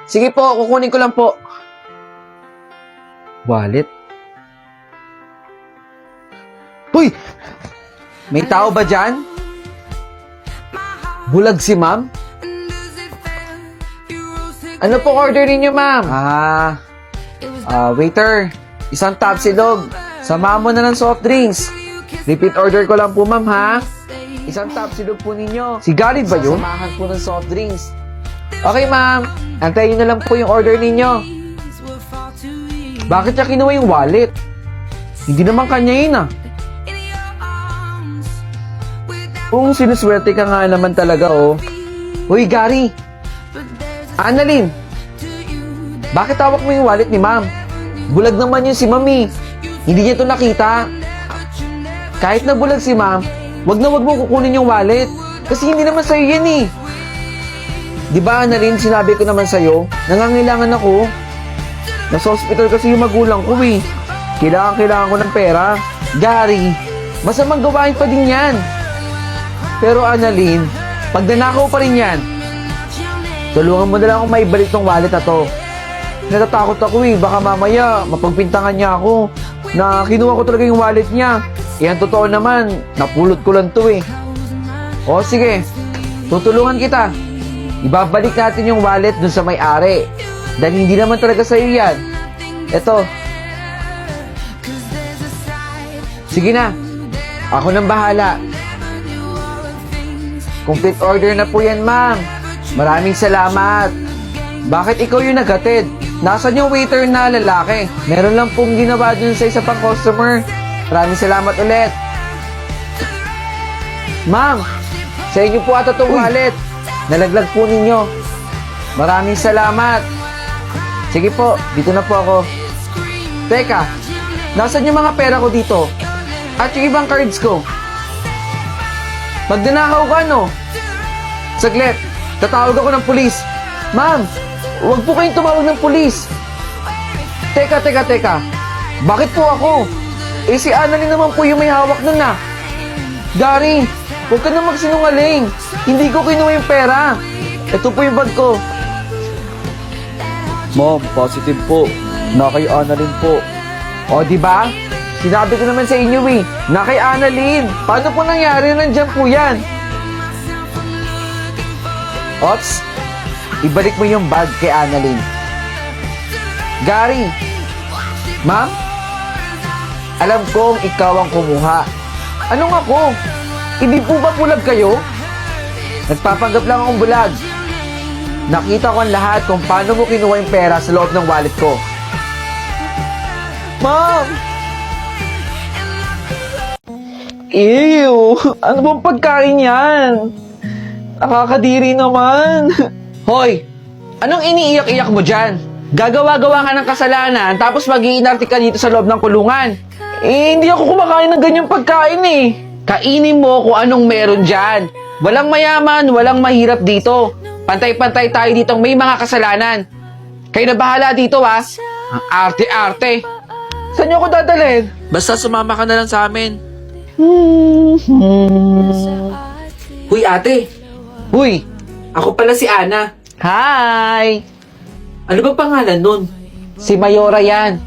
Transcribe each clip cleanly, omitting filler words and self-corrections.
Sige po, kukunin ko lang po. Wallet? Uy! May tao ba dyan? Bulag si ma'am? Ano po order ninyo, ma'am? Waiter, isang tapsilog. Samahan mo na ng soft drinks. Repeat order ko lang po, ma'am, ha? Isang tapsilog po ninyo. Si Galit ba yun? Samahan po ng soft drinks. Okay, ma'am. Antayin nyo na lang po yung order ninyo. Bakit niya kinuha yung wallet? Hindi naman kanya yun Kung sinuswerte ka nga naman talaga Uy, Gary! Annalyn! Bakit hawak mo yung wallet ni ma'am? Bulag naman yun si mami. Hindi niya to nakita. Kahit na bulag si ma'am, wag na wag mo kukunin yung wallet. Kasi hindi naman sa'yo yan Di ba, Annalyn, sinabi ko naman sa'yo, nangangailangan ako. Nasa hospital kasi yung magulang ko Kailangan ko ng pera. Gary, masamang gawain pa din yan. Pero Annalyn, pag nanakaw pa rin yan, tulungan mo na lang akong maibalik tong wallet na to. Natatakot ako baka mamaya mapagpintangan niya ako na kinuha ko talaga yung wallet niya. Ang totoo naman, napulot ko lang to O sige, tutulungan kita. Ibabalik natin yung wallet dun sa may-ari. Dahil hindi naman talaga sa'yo yan. Eto. Sige na, ako nang bahala. Complete order na po yan, ma'am. Maraming salamat. Bakit ikaw yung naghatid? Nasaan yung waiter na lalaki? Meron lang pong ginawa dun sa isa pang customer. Maraming salamat ulit. Ma'am, sa inyo po ata itong wallet. Nalaglag po ninyo. Maraming salamat. Sige po, dito na po ako. Teka, nasaan yung mga pera ko dito? At yung ibang cards ko? Magdanakaw ka, Saglit, tatawag ako ng pulis. Ma'am, huwag po kayong tumawag ng pulis. Teka. Bakit po ako? Si Annalyn naman po yung may hawak nun Gary, huwag ka na magsinungaling. Hindi ko kinuha yung pera. Ito po yung bag ko. Ma'am, positive po. Na kay Annalyn po. O, diba? Sinabi ko naman sa inyo na kay Annalyn. Paano po nangyari? Nandiyan po yan. Ops, ibalik mo yung bag kay Annalyn. Gary, ma'am, alam kong ikaw ang kumuha. Anong ako? Hindi po ba bulag kayo? Nagpapanggap lang akong bulag. Nakita ko ang lahat kung paano mo kinuha yung pera sa loob ng wallet ko. Ma'am! Ew! Ano bang pagkain yan? Nakakadiri naman. Hoy! Anong iniiyak-iyak mo dyan? Gagawa-gawa ka ng kasalanan tapos mag-iinarte ka dito sa loob ng kulungan. Hindi ako kumakain ng ganyang pagkain Kainin mo kung anong meron dyan. Walang mayaman, walang mahirap dito. Pantay-pantay tayo ditong may mga kasalanan. Kayo na bahala dito Ang arte-arte. Saan niyo ako dadalhin? Basta sumama ka na lang sa amin. Huy, ate. Huy, ako pala si Ana. Hi! Ano ba pangalan nun? Si Mayora yan.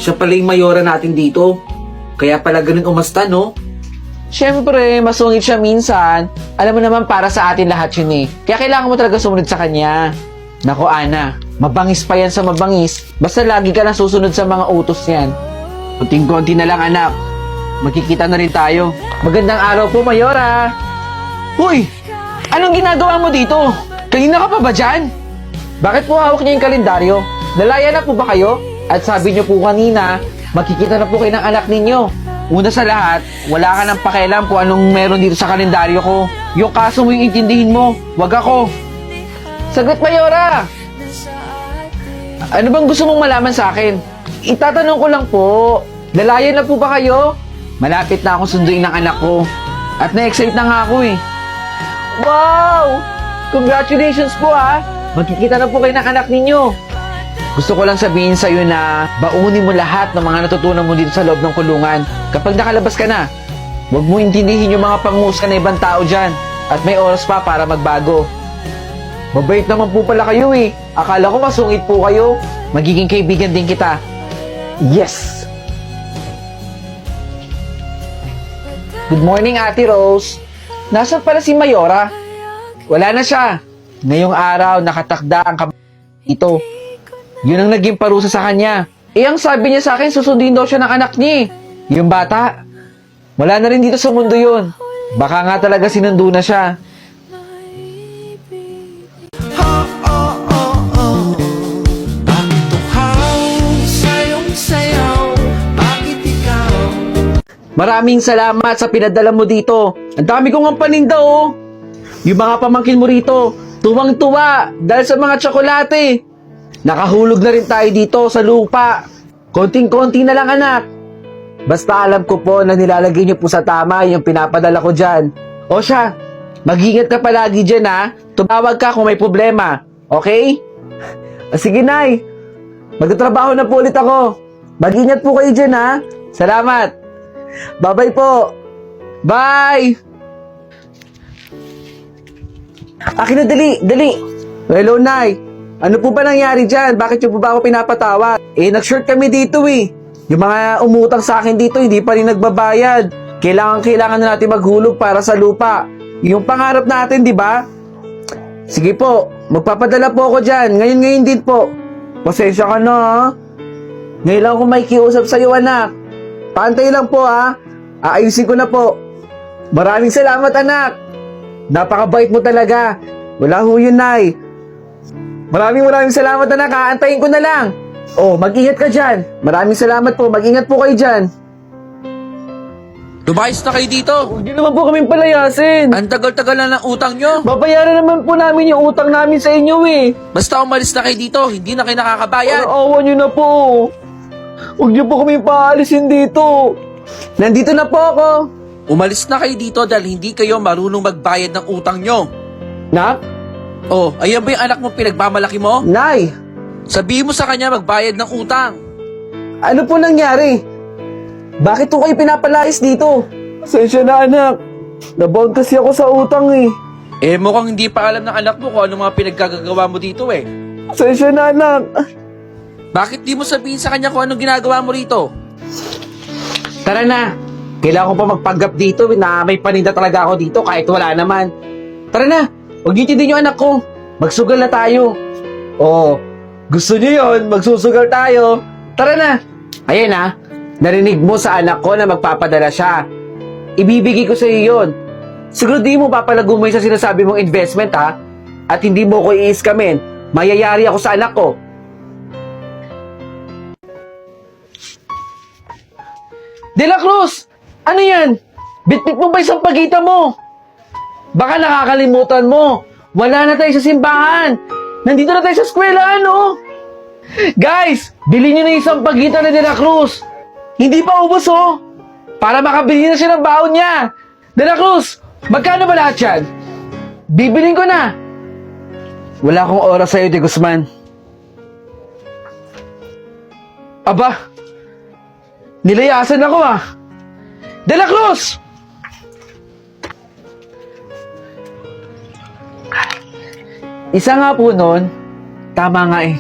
Siya pala yung Mayora natin dito. Kaya pala ganun umasta, Siyempre, masungit siya minsan. Alam mo naman para sa atin lahat yun Kaya kailangan mo talaga sumunod sa kanya. Nako, Ana, mabangis pa yan sa mabangis. Basta lagi ka na susunod sa mga utos niyan. Kunting-kunti na lang, anak. Magkikita na rin tayo. Magandang araw po, Mayora. Huy! Anong ginagawa mo dito? Kanina ka pa ba dyan? Bakit po hawak niyo yung kalendaryo? Nalaya na po ba kayo? At sabi niyo po kanina, magkikita na po kayo ng anak ninyo. Una sa lahat, wala ka nang pakialam kung anong meron dito sa kalendaryo ko. Yung kaso mo yung intindihin mo, wag ako. Sagot, Mayora! Ano bang gusto mong malaman sa akin? Itatanong ko lang po, nalaya na po ba kayo? Malapit na akong sunduin ng anak ko. At na-excite na nga ako Wow! Congratulations po Magkikita na po kayo ng anak ninyo. Gusto ko lang sabihin sa'yo na baunin mo lahat ng mga natutunan mo dito sa loob ng kulungan. Kapag nakalabas ka na, huwag mo intindihin yung mga panghusga na ibang tao dyan. At may oras pa para magbago. Mabait naman po pala kayo eh. Akala ko masungit po kayo. Magiging kaibigan din kita. Yes! Good morning, Ate Rose. Nasaan pala si Mayora? Wala na siya. Ngayong araw, nakatakda ang ito. Yun ang naging parusa sa kanya. Eh, ang sabi niya sa akin, susundin daw siya ng anak niya. Yung bata. Wala na rin dito sa mundo yun. Baka nga talaga sinundo na siya. Maraming salamat sa pinadala mo dito. Ang dami kong ang paninda oh. Yung mga pamangkin mo rito, tuwang-tuwa dahil sa mga tsokolate. Nakahulog na rin tayo dito sa lupa. Konting-konti na lang anak. Basta alam ko po na nilalagay niyo po sa tama yung pinapadala ko dyan. O siya, mag-ingat ka palagi dyan ha. Tumawag ka kung may problema. Okay? Sige Nay. Magtatrabaho na po ulit ako. Mag-ingat po kayo dyan ha. Salamat. Bye-bye po. Bye! Akin na, dali. Hello, Nay. Ano po ba nangyari dyan? Bakit yung po ba ako pinapatawa? Eh, nag-short kami dito eh. Yung mga umutang sa akin dito, hindi pa rin nagbabayad. Kailangan na natin maghulog para sa lupa. Yung pangarap natin, di ba? Sige po, magpapadala po ako dyan. Ngayon din po. Pasensya ka na ha. Ngayon lang ako may kiusap sa'yo, anak. Pantay lang po ha. Aayusin ko na po. Maraming salamat anak. Napakabait mo talaga. Wala ho yun, Nay. Maraming salamat anak ha. Antayin ko na lang. Oh, mag-ingat ka dyan. Maraming salamat po. Mag-ingat po kayo dyan. Lumayas na kayo dito. Huwag niyo naman po kaming palayasin. Ang tagal-tagal na ng utang nyo. Babayaran naman po namin yung utang namin sa inyo eh. Basta umalis na kayo dito, hindi na kayo nakakabayad. Awa niyo na po. Huwag niyo po kaming paalisin dito. Nandito na po ako. Umalis na kayo dito dahil hindi kayo marunong magbayad ng utang nyo. Nak? Oh, ayan ba yung anak mo pinagmamalaki mo? Nay! Sabihin mo sa kanya magbayad ng utang. Ano po nangyari? Bakit po kayo pinapalayas dito? Sensya na anak. Nabound kasi ako sa utang eh. Eh mukhang hindi pa alam ng anak mo kung ano mga pinaggagawa mo dito eh. Sensya na anak. Bakit di mo sabihin sa kanya kung anong ginagawa mo rito? Tara na. Kailangan ko pa magpanggap dito na may paninda talaga ako dito kahit wala naman. Tara na. Huwag niyo tindin yung anak ko. Magsugal na tayo. Oo. Gusto niyo yun? Magsusugal tayo. Tara na. Ayan ha. Narinig mo sa anak ko na magpapadala siya. Ibibigay ko sa iyo yun. Siguro di mo papalago mo yung sa sinasabi mong investment ha. At hindi mo ko i-iskamin. Mayayari ako sa anak ko. De La Cruz! Ano yan? Bitbit mo ba isang pagita mo? Baka nakakalimutan mo. Wala na tayo sa simbahan. Nandito na tayo sa eskwelahan, oh. Guys, bilhin nyo na isang pagita na De La Cruz. Hindi pa ubos, oh. Para makabili na siya ng baon niya. De La Cruz, magkano ba lahat yan? Bibilin ko na. Wala akong oras sa'yo, De Guzman. Aba, nilayasan ako ah. De La Cruz! Isa nga po nun, tama nga eh.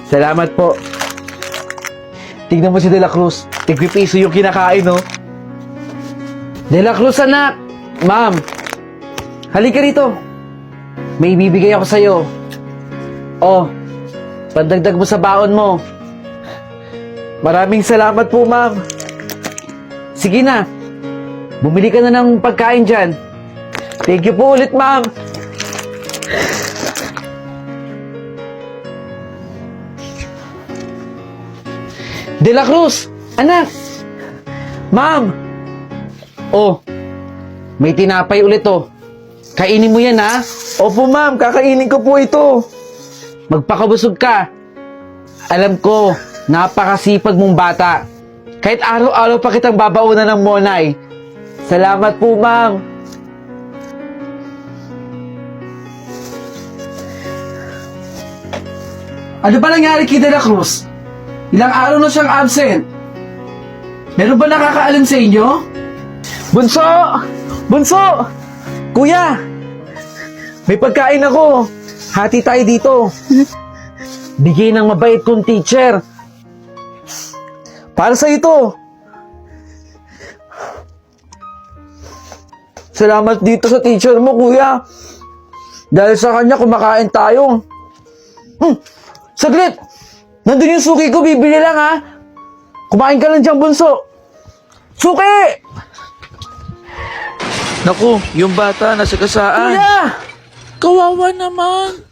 Salamat po. Tignan mo si De La Cruz. Tigpipiso yung kinakain, no? De La Cruz, anak! Ma'am, halika rito. May ibibigay ako sa'yo. Oh, pandagdag mo sa baon mo. Maraming salamat po, ma'am. Sige na. Bumili ka na ng pagkain dyan. Thank you po ulit, ma'am. De La Cruz! Anak! Ma'am! Oh, may tinapay ulit oh. Kainin mo yan ha? Opo ma'am, kakainin ko po ito. Magpakabusog ka. Alam ko, napakasipag mong bata. Kahit araw-araw pa kitang babaunan ng monay. Salamat po ma'am. Ano ba nangyari kay De La Cruz? Ilang araw na siyang absent. Meron ba nakakaalam sa inyo? Bunso! Bunso! Kuya! May pagkain ako. Hati tayo dito. Bigay ng mabait kong teacher. Para sa ito. Salamat dito sa teacher mo, kuya. Dahil sa kanya, kumakain tayo. Saglit! Nandun yung suki ko, bibili lang ha. Kumain ka lang dyan, bunso. Suki! Naku, yung bata nasa kasaan. Kuya! Kawawa naman.